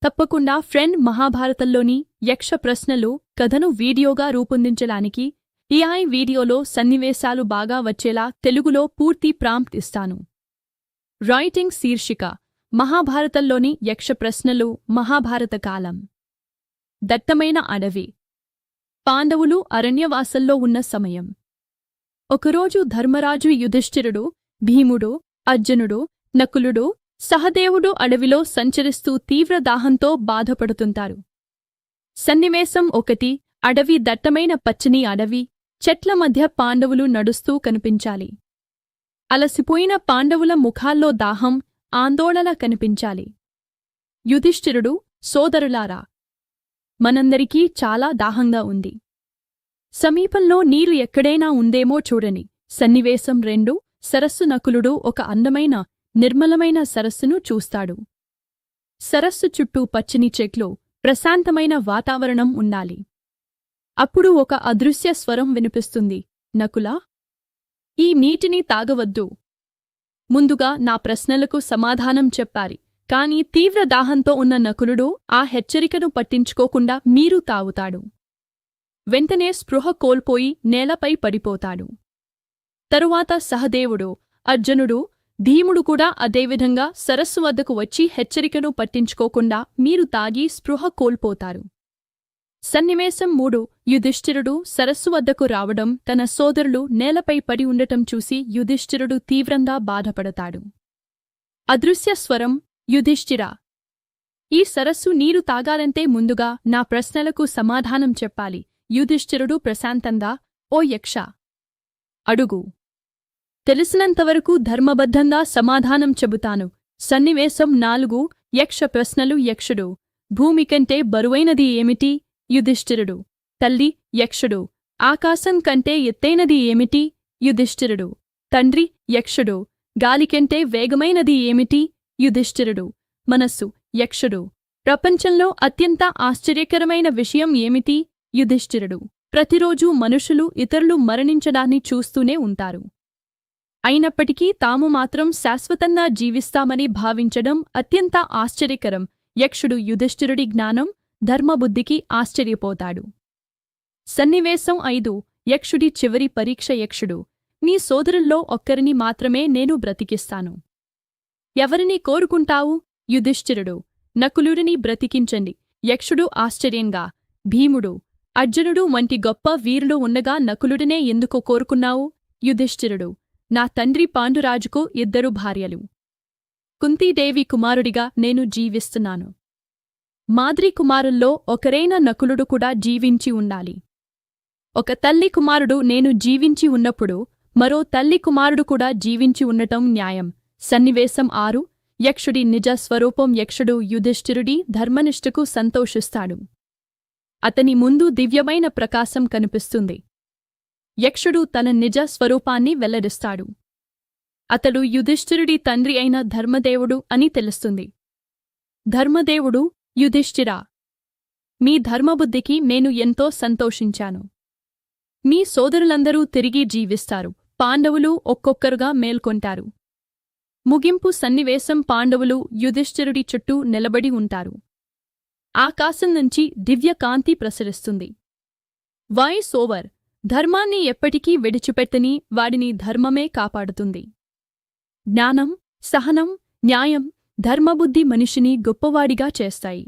తప్పకుండా ఫ్రెండ్ మహాభారతంలోని యక్ష ప్రశ్నలు కథను వీడియోగా రూపొందించడానికి AI వీడియోలో సన్నివేశాలు బాగా వచ్చేలా తెలుగులో పూర్తి ప్రాంప్ట్ ఇస్తాను. రైటింగ్ శీర్షిక మహాభారతంలోని యక్ష ప్రశ్నలు. మహాభారత కాలం. దట్టమైన అడవి. పాండవులు అరణ్యవాసంలో ఉన్న సమయం. ఒకరోజు ధర్మరాజు యుధిష్ఠిరుడు, భీముడు, అర్జునుడు, నకులుడు, సహదేవుడు అడవిలో సంచరిస్తూ తీవ్ర దాహంతో బాధపడుతుంటారు. సన్నివేశం 1. అడవి. దట్టమైన పచ్చని అడవి. చెట్ల మధ్య పాండవులు నడుస్తూ కనిపించాలి. అలసిపోయిన పాండవుల ముఖాల్లో దాహం, ఆందోళన కనిపించాలి. యుధిష్ఠిరుడు: సోదరులారా, మనందరికీ చాలా దాహంగా ఉంది. సమీపంలో నీరు ఎక్కడైనా ఉందేమో చూడని. సన్నివేశం 2. సరస్సు. నకులుడు ఒక అందమైన, నిర్మలమైన సరస్సును చూస్తాడు. సరస్సు చుట్టూ పచ్చని చెట్లు, ప్రశాంతమైన వాతావరణం ఉండాలి. అప్పుడు ఒక అదృశ్య స్వరం వినిపిస్తుంది. నకులా, ఈ నీటిని తాగవద్దు. ముందుగా నా ప్రశ్నలకు సమాధానం చెప్పాలి. కాని తీవ్ర దాహంతో ఉన్న నకులుడు ఆ హెచ్చరికను పట్టించుకోకుండా నీరు తాగుతాడు. వెంటనే స్పృహ కోల్పోయి నేలపై పడిపోతాడు. తరువాత సహదేవుడు, అర్జునుడు, భీముడు కూడా అదేవిధంగా సరస్సు వద్దకు వచ్చి హెచ్చరికను పట్టించుకోకుండా నీరు తాగి స్పృహ కోల్పోతారు. సన్నివేశం 3. యుధిష్ఠిరుడు సరస్సు వద్దకు రావడం, తన సోదరులు నేలపై పడి ఉండటం చూసి యుధిష్ఠిరుడు తీవ్రంగా బాధపడతాడు. అదృశ్య స్వరం: యుధిష్ఠిరా, ఈ సరస్సు నీరు తాగాలంటే ముందుగా నా ప్రశ్నలకు సమాధానం చెప్పాలి. యుధిష్ఠిరుడు ప్రశాంతంగా: ఓ యక్ష, అడుగు. తెలిసినంతవరకు ధర్మబద్ధంగా సమాధానం చెబుతాను. సన్నివేశం 4. యక్ష ప్రశ్నలు. యక్షుడు: భూమి కంటే బరువైనది ఏమిటి? యుధిష్ఠిరుడు: తల్లి. యక్షుడు: ఆకాశం కంటే ఎత్తైనది ఏమిటి? యుధిష్ఠిరుడు: తండ్రి. యక్షుడు: గాలికంటే వేగమైనది ఏమిటి? యుధిష్ఠిరుడు: మనస్సు. యక్షుడు: ప్రపంచంలో అత్యంత ఆశ్చర్యకరమైన విషయం ఏమిటి? యుధిష్ఠిరుడు: ప్రతిరోజూ మనుషులు ఇతరులు మరణించడాన్ని చూస్తూనే ఉంటారు. అయినప్పటికీ తాము మాత్రం శాశ్వతంగా జీవిస్తామని భావించడం అత్యంత ఆశ్చర్యకరం. యక్షుడు యుధిష్ఠిరుడి జ్ఞానం, ధర్మబుద్ధికి ఆశ్చర్యపోతాడు. సన్నివేశం 5. యక్షుడి చివరి పరీక్ష. యక్షుడు: నీ సోదరుల్లో ఒక్కరిని మాత్రమే నేను బ్రతికిస్తాను. ఎవరిని కోరుకుంటావు? యుధిష్ఠిరుడు: నకులుడిని బ్రతికించండి. యక్షుడు ఆశ్చర్యంగా: భీముడు, అర్జునుడు వంటి గొప్ప వీరులు ఉండగా నకులుడినే ఎందుకు కోరుకున్నావు? యుధిష్ఠిరుడు: నా తండ్రి పాండురాజుకు 2 భార్యలు. కుంతీదేవి కుమారుడిగా నేను జీవిస్తున్నాను. మాద్రి కుమారుల్లో ఒకరైన నకులుడు కూడా జీవించి ఉండాలి. ఒక తల్లి కుమారుడు నేను జీవించి ఉన్నప్పుడు మరో తల్లి కుమారుడు కూడా జీవించి ఉండటం న్యాయం. సన్నివేశం 6. యక్షుడి నిజ స్వరూపం. యక్షుడు యుధిష్ఠిరుడి ధర్మనిష్టకు సంతోషిస్తాడు. అతని ముందు దివ్యమైన ప్రకాశం కనిపిస్తుంది. యక్షుడు తన నిజ స్వరూపాన్ని వెల్లడిస్తాడు. అతడు యుధిష్ఠిరుడి తండ్రి అయిన ధర్మదేవుడు అని తెలుస్తుంది. ధర్మదేవుడు: యుధిష్ఠిరా, మీ ధర్మబుద్ధికి నేను ఎంతో సంతోషించాను. మీ సోదరులందరూ తిరిగి జీవిస్తారు. పాండవులు ఒక్కొక్కరుగా మేల్కొంటారు. ముగింపు సన్నివేశం: పాండవులు యుధిష్ఠిరుడి చుట్టూ నిలబడి ఉంటారు. ఆకాశం నుంచి దివ్య కాంతి ప్రసరిస్తుంది. వాయిస్ ఓవర్: ధర్మాన్ని ఎప్పటికీ విడిచిపెట్టని వాడిని ధర్మమే కాపాడుతుంది. జ్ఞానం, సహనం, న్యాయం, ధర్మబుద్ధి మనిషిని గొప్పవాడిగా చేస్తాయి.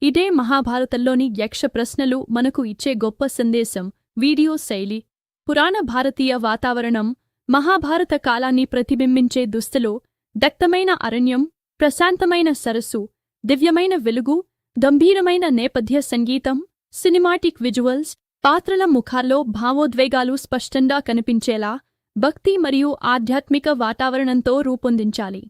ఇదే మహాభారతంలోని యక్ష ప్రశ్నలు మనకు ఇచ్చే గొప్ప సందేశం. వీడియో శైలి: పురాణ భారతీయ వాతావరణం. మహాభారత కాలాన్ని ప్రతిబింబించే దుస్తులు, దట్టమైన అరణ్యం, ప్రశాంతమైన సరస్సు, దివ్యమైన వెలుగు, గంభీరమైన నేపథ్య సంగీతం, సినిమాటిక్ విజువల్స్, పాత్రల ముఖాల్లో భావోద్వేగాలు స్పష్టంగా కనిపించేలా భక్తి మరియు ఆధ్యాత్మిక వాతావరణంతో రూపొందించాలి.